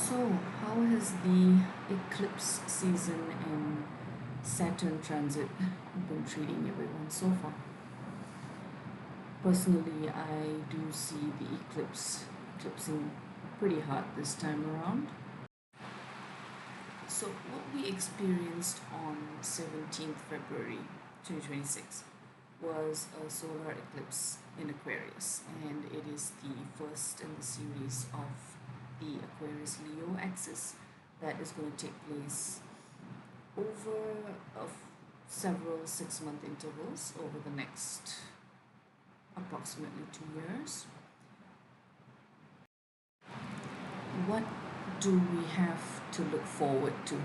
So, how has the eclipse season and Saturn transit been treating everyone so far? Personally, I do see the eclipsing pretty hard this time around. So, what we experienced on 17th February 2026 was a solar eclipse in Aquarius, and it is the first in the series of the Aquarius-Leo axis that is going to take place over several 6 month intervals over the next approximately 2 years. What do we have to look forward to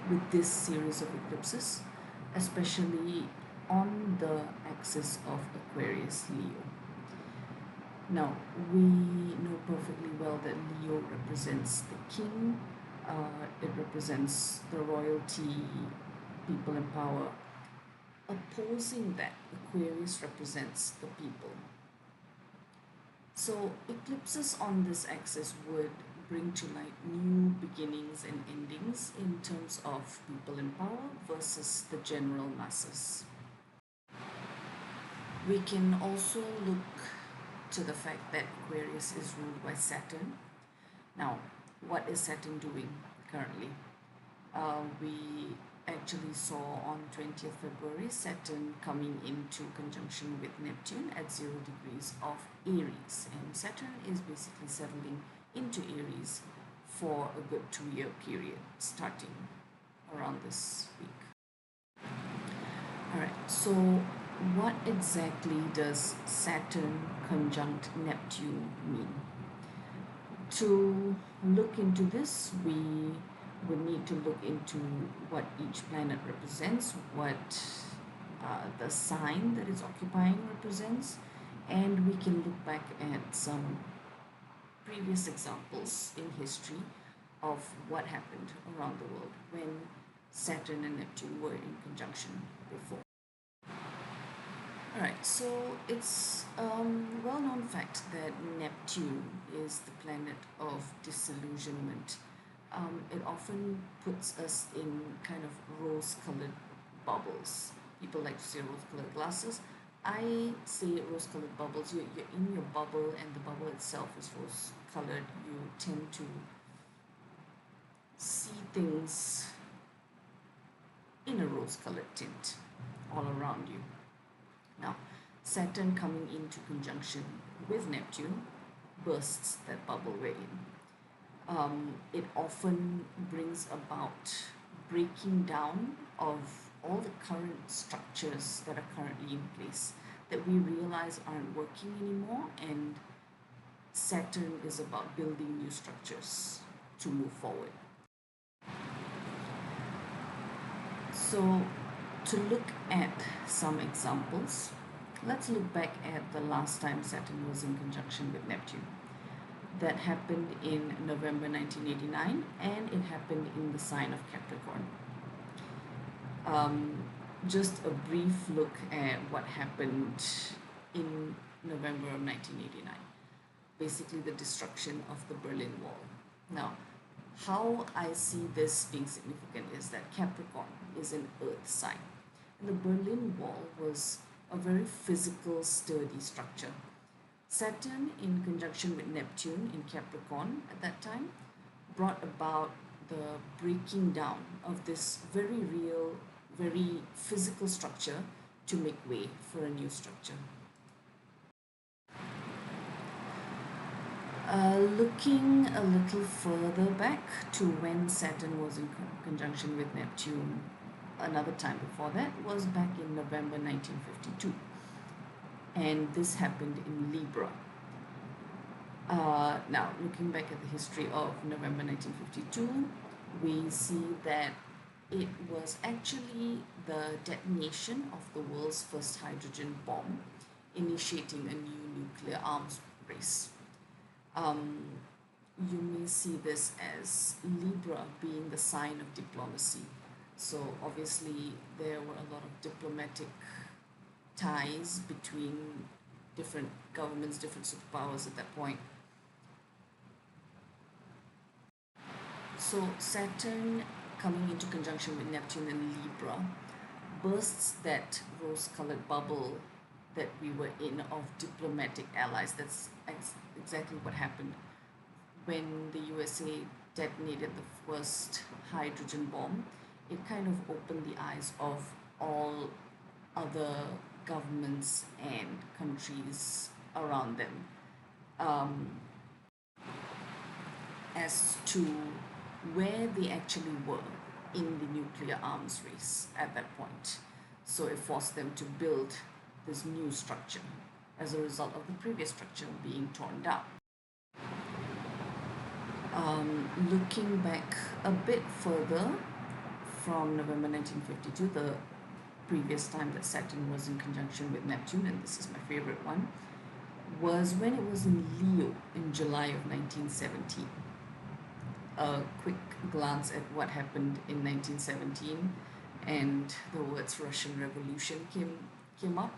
with this series of eclipses, especially on the axis of Aquarius Leo? Now, we know perfectly well that Leo represents the king, it represents the royalty, people in power. Opposing that, Aquarius represents the people. So, eclipses on this axis would bring to light new beginnings and endings in terms of people in power versus the general masses. We can also look to the fact that Aquarius is ruled by Saturn. Now, what is Saturn doing currently? We actually saw on 20th February Saturn coming into conjunction with Neptune at 0 degrees of Aries, and Saturn is basically settling into Aries for a good 2 year period starting around this week. Alright, so what exactly does Saturn conjunct Neptune mean? To look into this, we would need to look into what each planet represents, what the sign that it's occupying represents, and we can look back at some previous examples in history of what happened around the world when Saturn and Neptune were in conjunction before. Alright, so it's a well known fact that Neptune is the planet of disillusionment. It often puts us in kind of rose colored bubbles. People like to say rose colored glasses. I say rose colored bubbles. You're in your bubble, and the bubble itself is rose colored. You tend to see things in a rose colored tint all around you. Now, Saturn coming into conjunction with Neptune bursts that bubble we're in. It often brings about breaking down of all the current structures that are currently in place that we realize aren't working anymore, and Saturn is about building new structures to move forward. So, to look at some examples, let's look back at the last time Saturn was in conjunction with Neptune. That happened in November 1989, and it happened in the sign of Capricorn. Just a brief look at what happened in November of 1989. Basically, the destruction of the Berlin Wall. Now, how I see this being significant is that Capricorn is an earth sign. And the Berlin Wall was a very physical, sturdy structure. Saturn, in conjunction with Neptune in Capricorn at that time, brought about the breaking down of this very real, very physical structure to make way for a new structure. Looking a little further back to when Saturn was in conjunction with Neptune, another time before that was back in November 1952, and this happened in Libra. Now, looking back at the history of November 1952, we see that it was actually the detonation of the world's first hydrogen bomb, initiating a new nuclear arms race. You may see this as Libra being the sign of diplomacy. So, obviously, there were a lot of diplomatic ties between different governments, different superpowers at that point. So Saturn coming into conjunction with Neptune in Libra bursts that rose-colored bubble that we were in of diplomatic allies. That's exactly what happened when the USA detonated the first hydrogen bomb. It kind of opened the eyes of all other governments and countries around them, um, as to where they actually were in the nuclear arms race at that point. So it forced them to build this new structure as a result of the previous structure being torn down. Looking back a bit further from November 1952, the previous time that Saturn was in conjunction with Neptune, and this is my favorite one, was when it was in Leo in July of 1917. A quick glance at what happened in 1917, and the words Russian Revolution came up.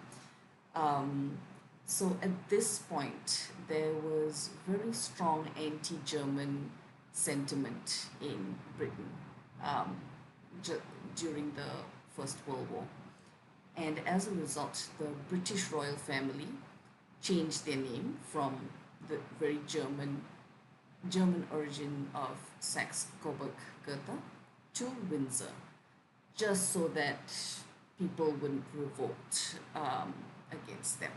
So at this point, there was very strong anti-German sentiment in Britain um, during the First World War. And as a result, the British royal family changed their name from the very German origin of Saxe-Coburg-Gotha to Windsor, just so that people wouldn't revolt against them.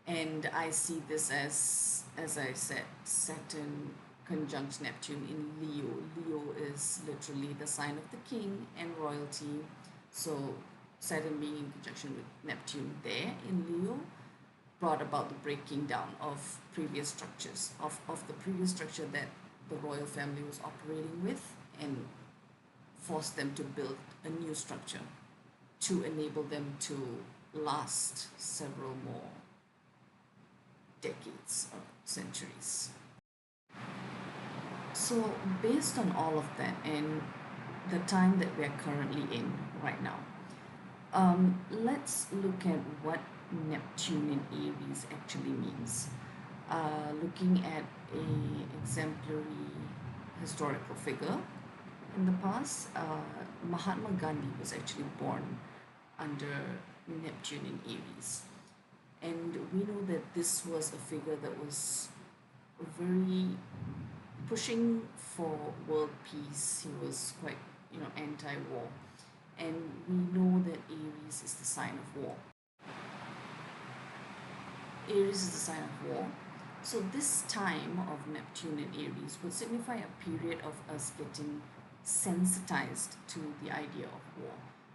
And I see this as I said, Saturn conjunct Neptune in Leo. Leo is literally the sign of the king and royalty. So Saturn being in conjunction with Neptune there in Leo brought about the breaking down of previous structures, of the previous structure that the royal family was operating with, and forced them to build a new structure to enable them to last several more decades or centuries. So based on all of that and the time that we are currently in right now, let's look at what Neptune in Aries actually means. Looking at a exemplary historical figure in the past, Mahatma Gandhi was actually born under Neptune in Aries. And we know that this was a figure that was very pushing for world peace. He was quite, anti-war. And we know that Aries is the sign of war. Aries is the sign of war. So this time of Neptune in Aries would signify a period of us getting sensitized to the idea of war.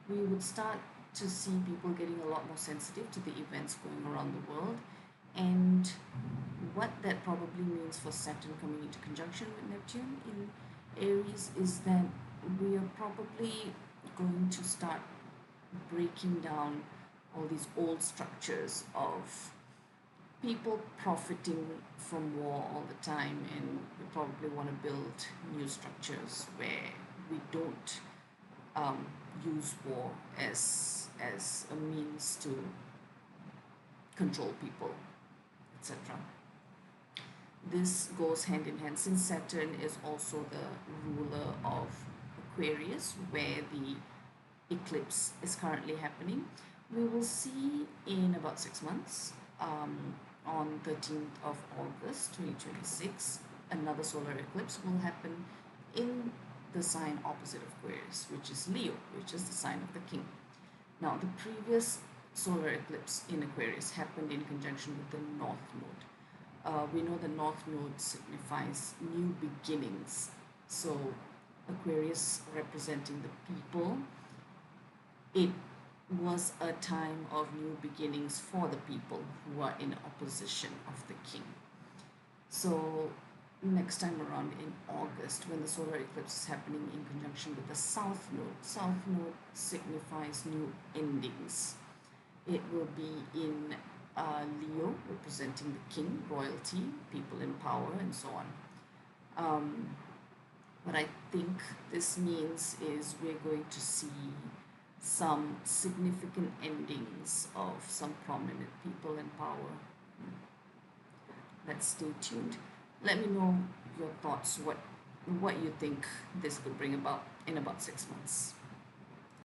We would start to see people getting a lot more sensitive to the events going around the world, and what that probably means for Saturn coming into conjunction with Neptune in Aries is that we are probably going to start breaking down all these old structures of people profiting from war all the time, and we probably want to build new structures where we don't use war as a means to control people, etc. This goes hand in hand since Saturn is also the ruler of Aquarius, where the eclipse is currently happening. We will see in about 6 months, on 13th of August 2026, another solar eclipse will happen in the sign opposite of Aquarius, which is Leo, which is the sign of the king. Now, the previous solar eclipse in Aquarius happened in conjunction with the North Node. We know the North Node signifies new beginnings. So, Aquarius representing the people, it was a time of new beginnings for the people who are in opposition of the king. So next time around in August, when the solar eclipse is happening in conjunction with the South Node signifies new endings. It will be in Leo, representing the king, royalty, people in power, and so on. What I think this means is we're going to see some significant endings of some prominent people in power. Let's stay tuned. Let me know your thoughts, what you think this could bring about in about 6 months.